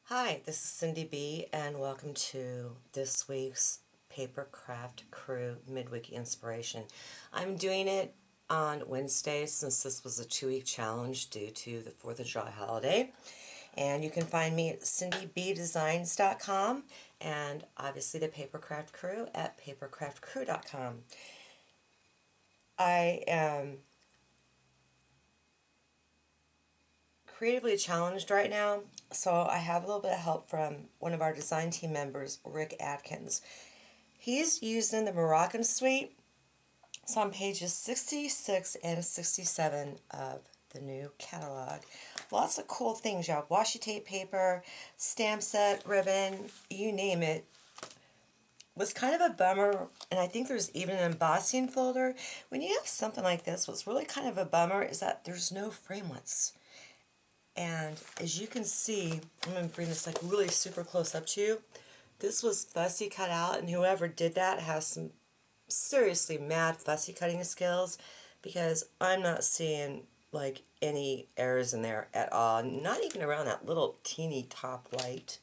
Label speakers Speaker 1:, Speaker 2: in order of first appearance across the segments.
Speaker 1: Hi, this is Cindy B, and welcome to this week's Paper Craft Crew Midweek Inspiration. I'm doing it on Wednesday since this was a 2-week challenge due to the 4th of July holiday. And you can find me at cindybdesigns.com and obviously the Paper Craft Crew at papercraftcrew.com. I am creatively challenged right now, so I have a little bit of help from one of our design team members, Rick Atkins. He's using the Moroccan suite. It's on pages 66 and 67 of the new catalog. Lots of cool things. You have washi tape paper, stamp set, ribbon, you name it. Was kind of a bummer, and I think there's even an embossing folder. When you have something like this, what's really kind of a bummer is that there's no framelits. And as you can see, I'm going to bring this like really super close up to you. This was fussy cut out, and whoever did that has some seriously mad fussy cutting skills, because I'm not seeing like any errors in there at all, not even around that little teeny top light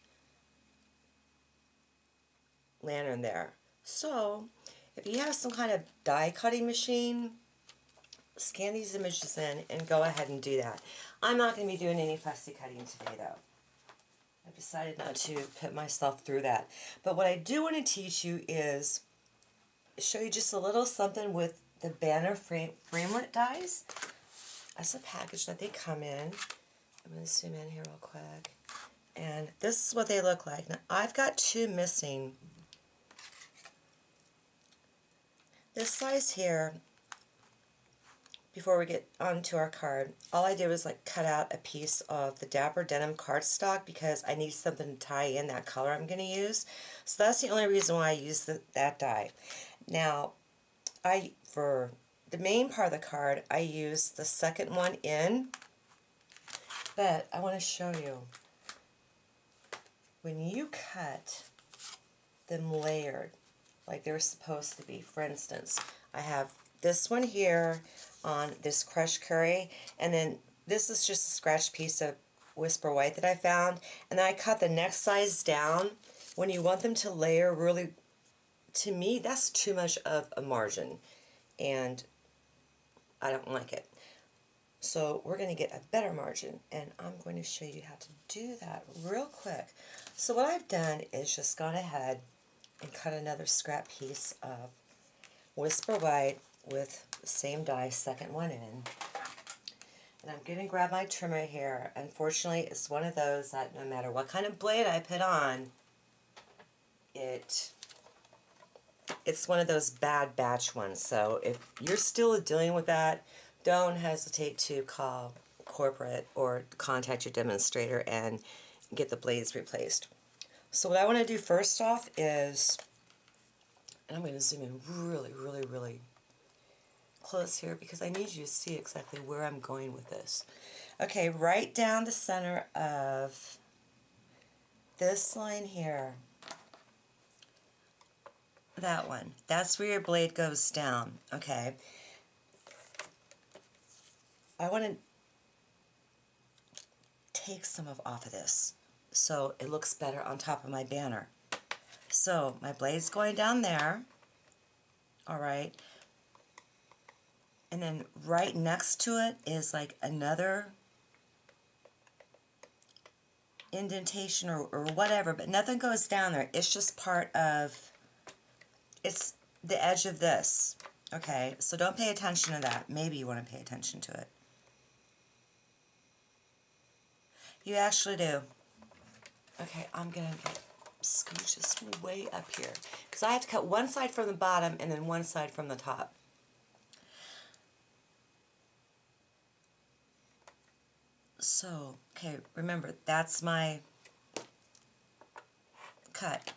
Speaker 1: lantern there. So if you have some kind of die cutting machine, scan these images in and go ahead and do that. I'm not going to be doing any fussy cutting today though. I've decided not to put myself through that. But what I do want to teach you is show you just a little something with the Banner Framelit dies. That's a package that they come in. I'm going to zoom in here real quick. And this is what they look like. Now I've got two missing. This size here, before we get onto our card, all I did was like cut out a piece of the Dapper Denim cardstock because I need something to tie in that color I'm going to use. So that's the only reason why I use that die. Now, for the main part of the card, I use the second one in, but I want to show you, when you cut them layered, like they're supposed to be, for instance, I have this one here on this crushed curry, and then this is just a scratched piece of Whisper White that I found, and then I cut the next size down. When you want them to layer really, to me, that's too much of a margin, and I don't like it. So we're going to get a better margin, and I'm going to show you how to do that real quick. So what I've done is just gone ahead and cut another scrap piece of Whisper White with the same die, second one in. And I'm going to grab my trimmer here. Unfortunately, it's one of those that no matter what kind of blade I put on, it's one of those bad batch ones. So if you're still dealing with that, don't hesitate to call corporate or contact your demonstrator and get the blades replaced. So what I want to do first off is, and I'm going to zoom in really close here because I need you to see exactly where I'm going with this. Okay, right down the center of this line here, that one, that's where your blade goes down. Okay, I want to take some off of this so it looks better on top of my banner. So my blade's going down there, alright, and then right next to it is like another indentation or whatever, but nothing goes down there. It's just part of, it's the edge of this. Okay, so don't pay attention to that. Maybe you want to pay attention to it. You actually do. Okay, I'm going to scooch this way up here because I have to cut one side from the bottom and then one side from the top. So, okay, remember, that's my cut.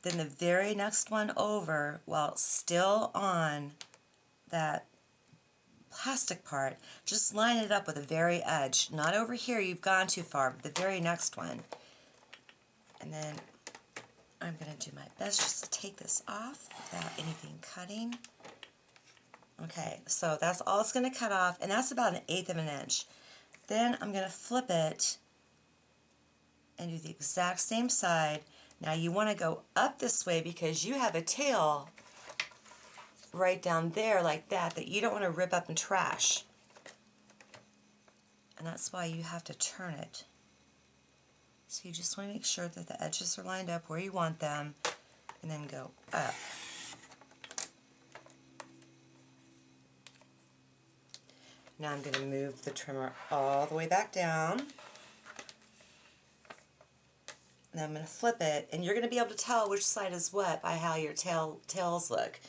Speaker 1: Then the very next one over, while still on that plastic part, just line it up with the very edge. Not over here, you've gone too far, but the very next one. And then I'm going to do my best just to take this off without anything cutting. Okay, so that's all it's going to cut off, and that's about 1/8 of an inch. Then I'm going to flip it and do the exact same side. Now you want to go up this way because you have a tail right down there like that you don't want to rip up and trash. And that's why you have to turn it. So you just want to make sure that the edges are lined up where you want them, and then go up. Now I'm going to move the trimmer all the way back down. And I'm going to flip it, and you're going to be able to tell which side is what by how your tails look.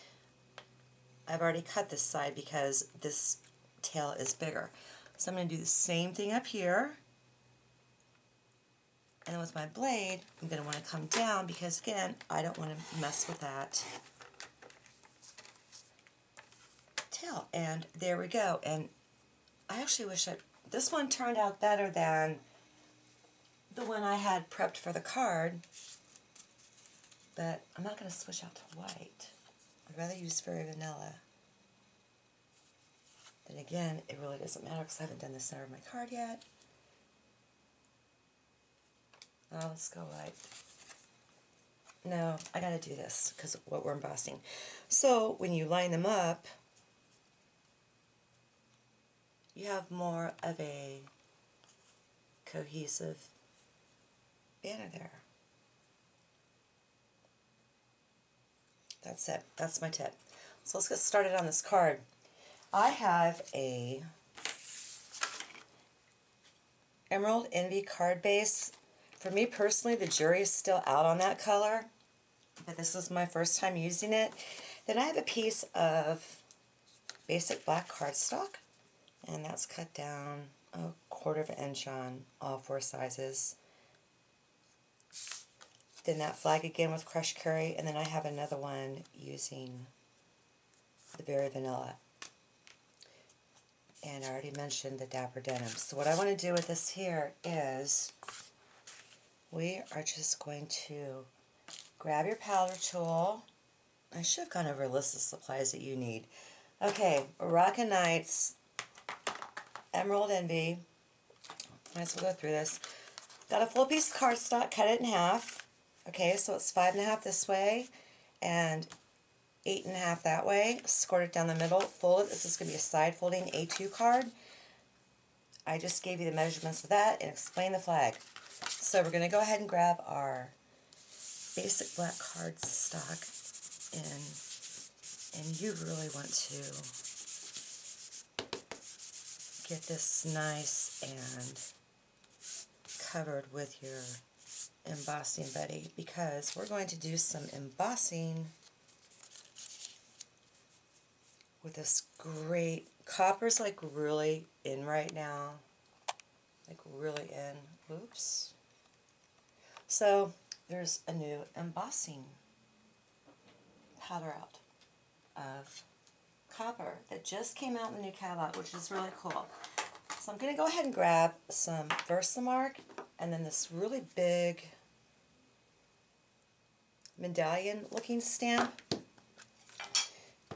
Speaker 1: I've already cut this side because this tail is bigger. So I'm going to do the same thing up here. And then with my blade, I'm going to want to come down because, again, I don't want to mess with that tail. And there we go. And I actually wish this one turned out better than the one I had prepped for the card. But I'm not going to switch out to white. I'd rather use Fairy Vanilla. Then again, it really doesn't matter because I haven't done the center of my card yet. Oh, let's go white. No, I gotta do this because of what we're embossing. So when you line them up, you have more of a cohesive banner there. That's it. That's my tip. So let's get started on this card. I have a Emerald Envy card base. For me personally, the jury is still out on that color, but this is my first time using it. Then I have a piece of basic black cardstock, and that's cut down a 1/4 inch on all 4 sizes. Then that flag again with crushed curry, and then I have another one using the Very Vanilla. And I already mentioned the Dapper Denim. So what I want to do with this here is we are just going to grab your powder tool. I should have gone over a list of supplies that you need. Okay, Moroccan Nights, Emerald Envy. Might as well go through this. Got a full piece of cardstock, cut it in half. Okay, so it's 5 1/2 this way and 8 1/2 that way. Squirt it down the middle, fold it. This is going to be a side folding A2 card. I just gave you the measurements of that and explain the flag. So we're going to go ahead and grab our basic black cardstock and you really want to get this nice and covered with your embossing buddy because we're going to do some embossing with this great copper's like really in right now, like really in. Oops. So there's a new embossing powder out of copper that just came out in the new catalog, which is really cool. So I'm going to go ahead and grab some Versamark and then this really big medallion looking stamp.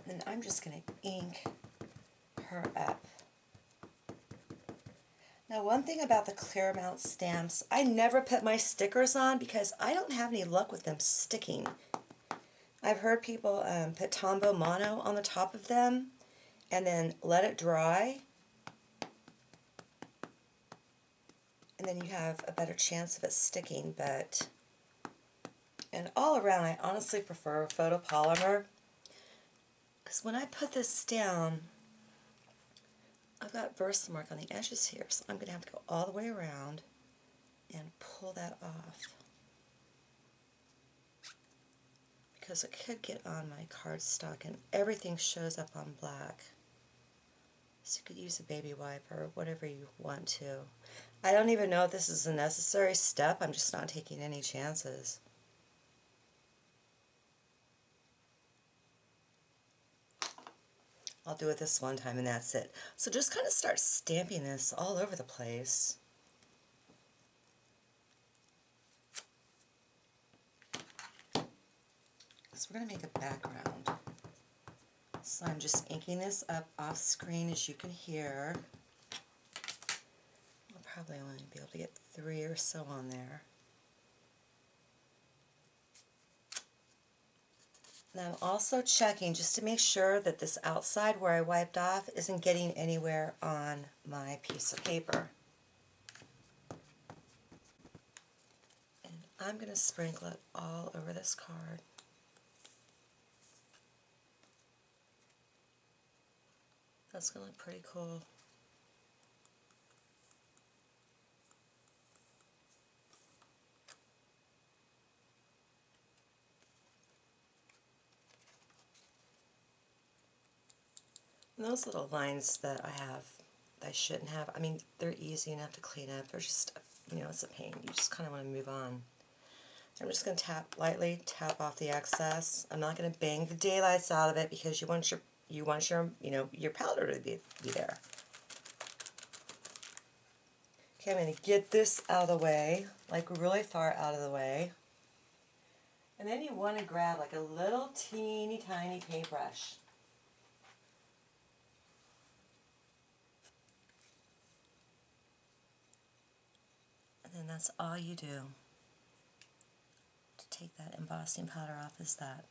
Speaker 1: And I'm just going to ink her up. Now one thing about the clear mount stamps, I never put my stickers on because I don't have any luck with them sticking. I've heard people put Tombow Mono on the top of them and then let it dry. And then you have a better chance of it sticking, but and all around I honestly prefer photopolymer because when I put this down, I've got Versamark on the edges here, so I'm going to have to go all the way around and pull that off because it could get on my cardstock and everything shows up on black. So you could use a baby wipe or whatever you want to. I don't even know if this is a necessary step. I'm just not taking any chances. I'll do it this one time and that's it. So just kind of start stamping this all over the place. So we're going to make a background. So I'm just inking this up off screen as you can hear. I'll probably only be able to get 3 or so on there. And I'm also checking just to make sure that this outside where I wiped off isn't getting anywhere on my piece of paper. And I'm going to sprinkle it all over this card. That's going to look pretty cool. And those little lines that I have that I shouldn't have, I mean, they're easy enough to clean up. They're just, you know, it's a pain. You just kind of want to move on. I'm just going to lightly tap off the excess. I'm not going to bang the daylights out of it because you want your your powder to be there. Okay, I'm going to get this out of the way, like really far out of the way. And then you want to grab like a little teeny tiny paintbrush. And then that's all you do to take that embossing powder off is that.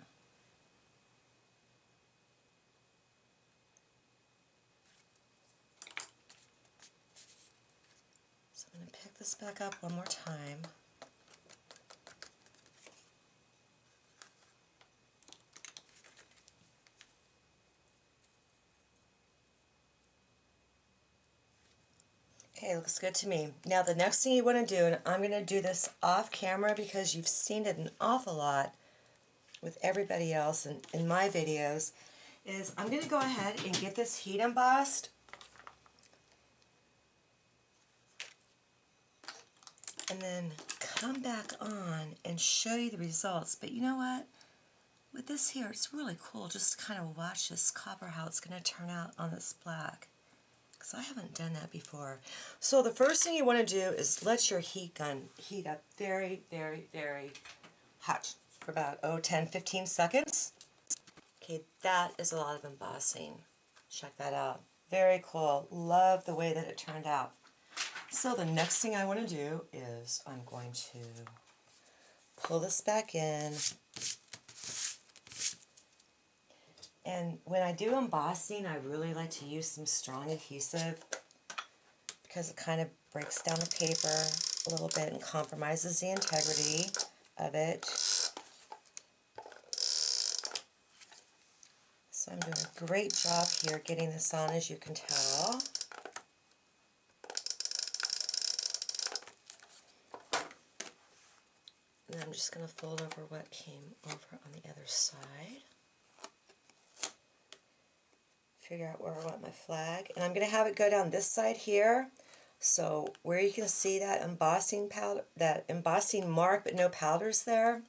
Speaker 1: So I'm going to pick this back up one more time. Okay, looks good to me. Now the next thing you want to do, and I'm going to do this off camera because you've seen it an awful lot with everybody else in my videos, is I'm going to go ahead and get this heat embossed. And then come back on and show you the results. But you know what? With this here, it's really cool just to kind of watch this copper, how it's going to turn out on this black. Because I haven't done that before. So the first thing you want to do is let your heat gun heat up very, very, very hot for about 10, 15 seconds. Okay, that is a lot of embossing. Check that out. Very cool. Love the way that it turned out. So the next thing I want to do is I'm going to pull this back in. And when I do embossing, I really like to use some strong adhesive because it kind of breaks down the paper a little bit and compromises the integrity of it. So I'm doing a great job here getting this on, as you can tell. And then I'm just going to fold over what came over on the other side. Figure out where I want my flag. And I'm going to have it go down this side here. So where you can see that embossing powder, that embossing mark, but no powders there,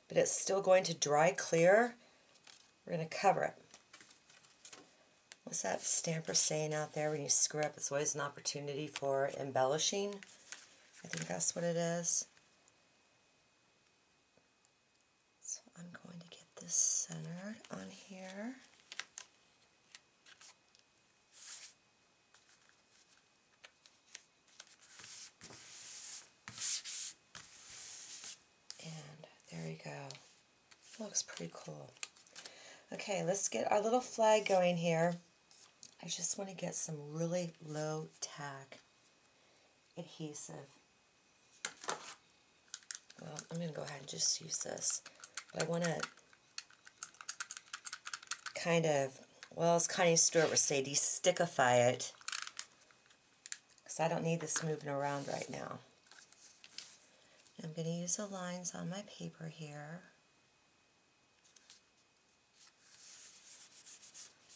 Speaker 1: but it's still going to dry clear, we're going to cover it. What's that stamper saying out there? When you screw up, it's always an opportunity for embellishing. I think that's what it is. So I'm going to get this centered on here. And there you go. Looks pretty cool. Okay, let's get our little flag going here. I just want to get some really low tack adhesive. Well, I'm going to go ahead and just use this. But I want to kind of, well, as Connie Stewart would say, de-stickify it. Because I don't need this moving around right now. I'm going to use the lines on my paper here.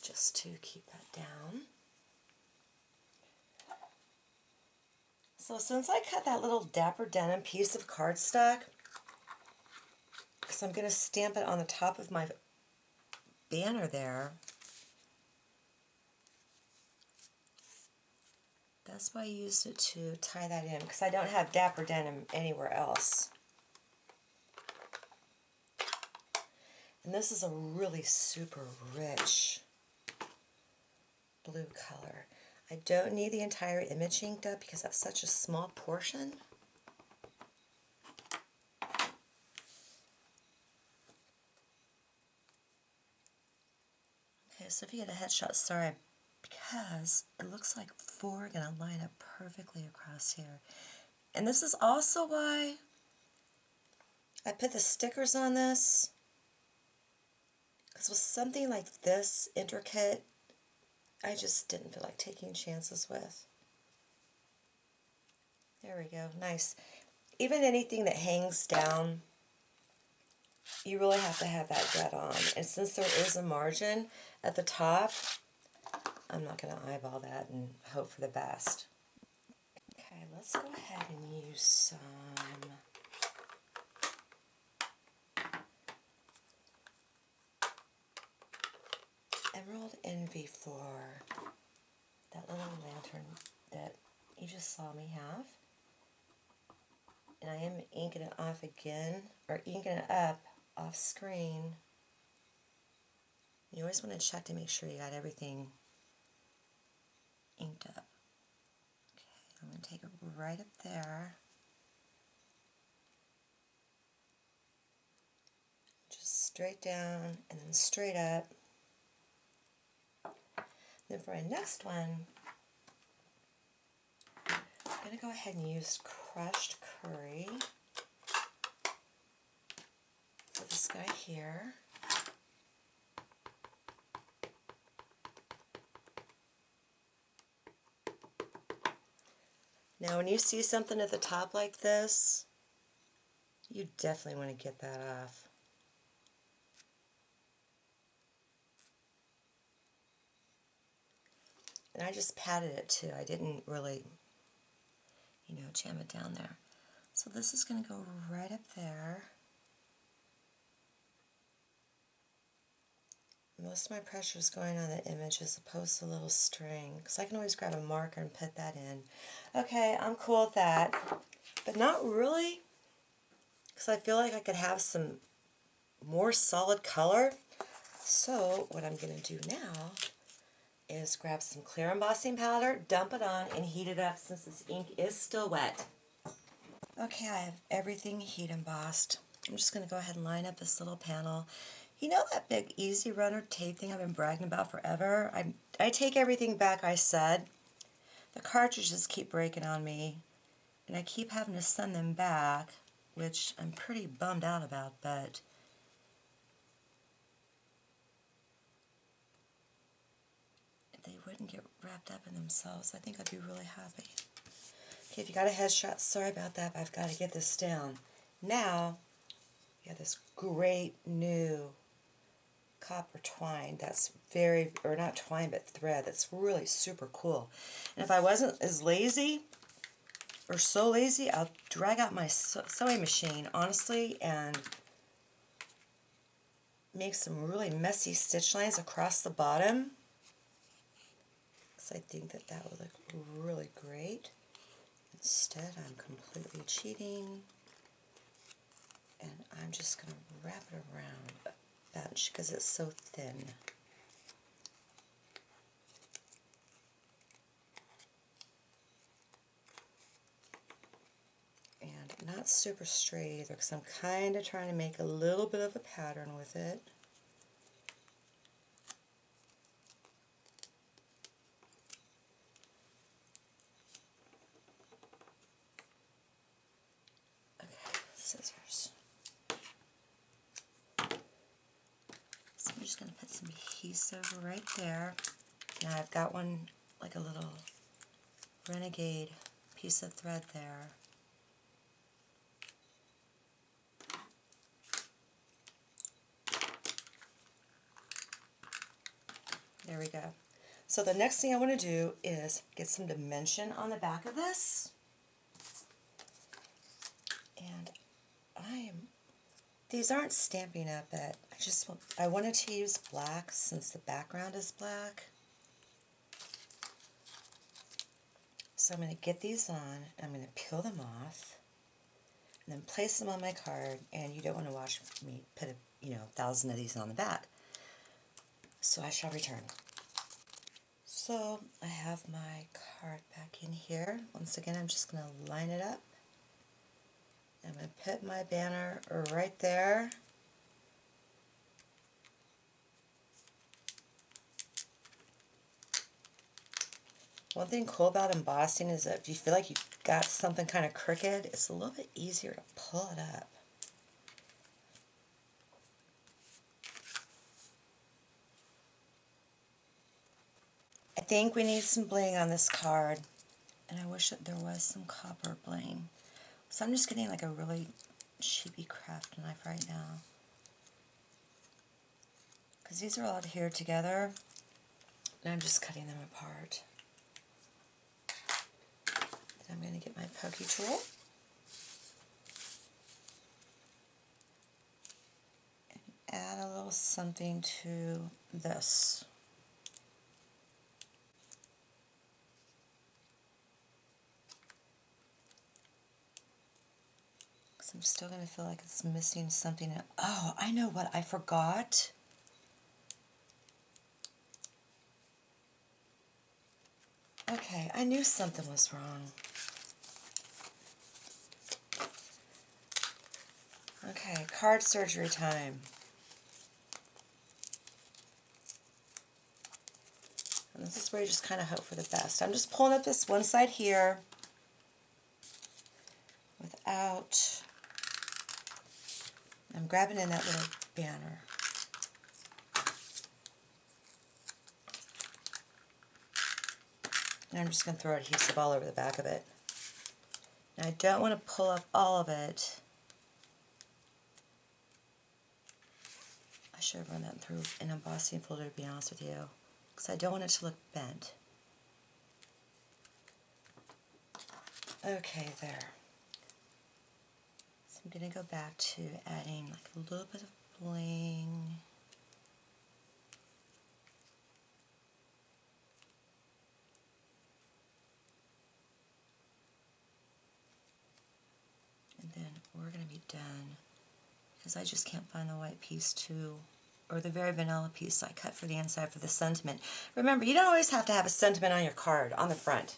Speaker 1: Just to keep that down. So since I cut that little Dapper Denim piece of cardstock, because I'm going to stamp it on the top of my banner there, that's why I used it to tie that in, because I don't have Dapper Denim anywhere else. And this is a really super rich blue color. I don't need the entire image inked up because that's such a small portion. so if you get a headshot, sorry, because it looks like 4 are going to line up perfectly across here. And this is also why I put the stickers on this, because with something like this intricate, I just didn't feel like taking chances with. There we go, nice. Even anything that hangs down, you really have to have that dead on. And since there is a margin at the top, I'm not going to eyeball that and hope for the best. Okay, let's go ahead and use some Emerald Envy for that little lantern that you just saw me have. And I am inking it off again, or inking it up off screen. You always want to check to make sure you got everything inked up. Okay, I'm going to take it right up there. Just straight down and then straight up. Then for my next one, I'm going to go ahead and use crushed curry for this guy here. Now when you see something at the top like this, you definitely want to get that off. And I just patted it too. I didn't really, jam it down there. So this is going to go right up there. Most of my pressure is going on the image as opposed to a little string, because I can always grab a marker and put that in. Okay, I'm cool with that, but not really, because I feel like I could have some more solid color. So what I'm going to do now is grab some clear embossing powder, dump it on, and heat it up since this ink is still wet. Okay, I have everything heat embossed. I'm just going to go ahead and line up this little panel. You know that big Easy Runner tape thing I've been bragging about forever? I take everything back I said. The cartridges keep breaking on me, and I keep having to send them back, which I'm pretty bummed out about, but if they wouldn't get wrapped up in themselves, I think I'd be really happy. Okay, if you got a headshot, sorry about that, but I've got to get this down. Now, we have this great new copper twine that's or not twine, but thread that's really super cool. And if I wasn't as lazy, or so lazy, I'll drag out my sewing machine, honestly, and make some really messy stitch lines across the bottom. Because I think that would look really great. Instead, I'm completely cheating, and I'm just going to wrap it around a bunch because it's so thin. And not super straight either, because I'm kind of trying to make a little bit of a pattern with it. Okay, scissors. So I'm just going to put some adhesive right there. Now I've got one, like a little renegade piece of thread there. There we go. So the next thing I want to do is get some dimension on the back of this. And these aren't Stampin' Up, but I wanted to use black since the background is black. So I'm going to get these on, and I'm going to peel them off, and then place them on my card, and you don't want to watch me put 1,000 of these on the back. So I shall return. So I have my card back in here. Once again, I'm just going to line it up. I'm going to put my banner right there. One thing cool about embossing is that if you feel like you got something kind of crooked, it's a little bit easier to pull it up. I think we need some bling on this card, and I wish that there was some copper bling. So I'm just getting like a really cheapy craft knife right now, because these are all adhered together, and I'm just cutting them apart. Then I'm going to get my pokey tool and add a little something to this. I'm still going to feel like it's missing something. Oh, I know what I forgot. Okay, I knew something was wrong. Okay, card surgery time. And this is where you just kind of hope for the best. I'm just pulling up this one side here without... I'm grabbing in that little banner. And I'm just going to throw adhesive all over the back of it. Now I don't want to pull up all of it. I should have run that through an embossing folder, to be honest with you, because I don't want it to look bent. Okay, there. So I'm going to go back to adding like a little bit of bling. And then we're going to be done, because I just can't find the white piece to, or the very vanilla piece I cut for the inside for the sentiment. Remember, you don't always have to have a sentiment on your card on the front.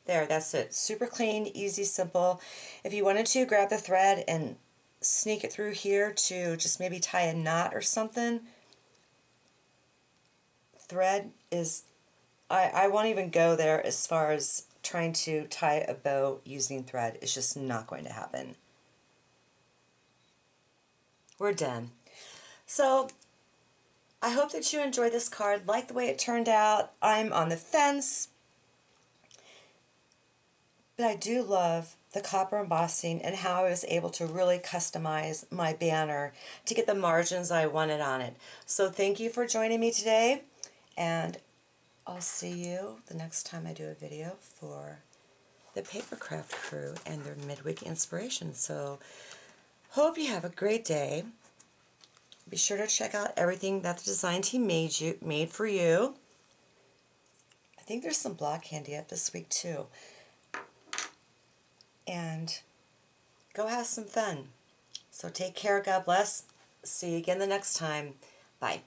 Speaker 1: There, that's it. Super clean, easy, simple. If you wanted to, grab the thread and sneak it through here to just maybe tie a knot or something. Thread is, I won't even go there as far as trying to tie a bow using thread. It's just not going to happen. We're done. So I hope that you enjoyed this card, like the way it turned out. I'm on the fence, but I do love the copper embossing and how I was able to really customize my banner to get the margins I wanted on it. So thank you for joining me today, and I'll see you the next time I do a video for the Papercraft crew and their midweek inspiration. So hope you have a great day. Be sure to check out everything that the design team made for you. I think there's some block candy up this week too. And go have some fun. So take care, God bless. See you again the next time. Bye.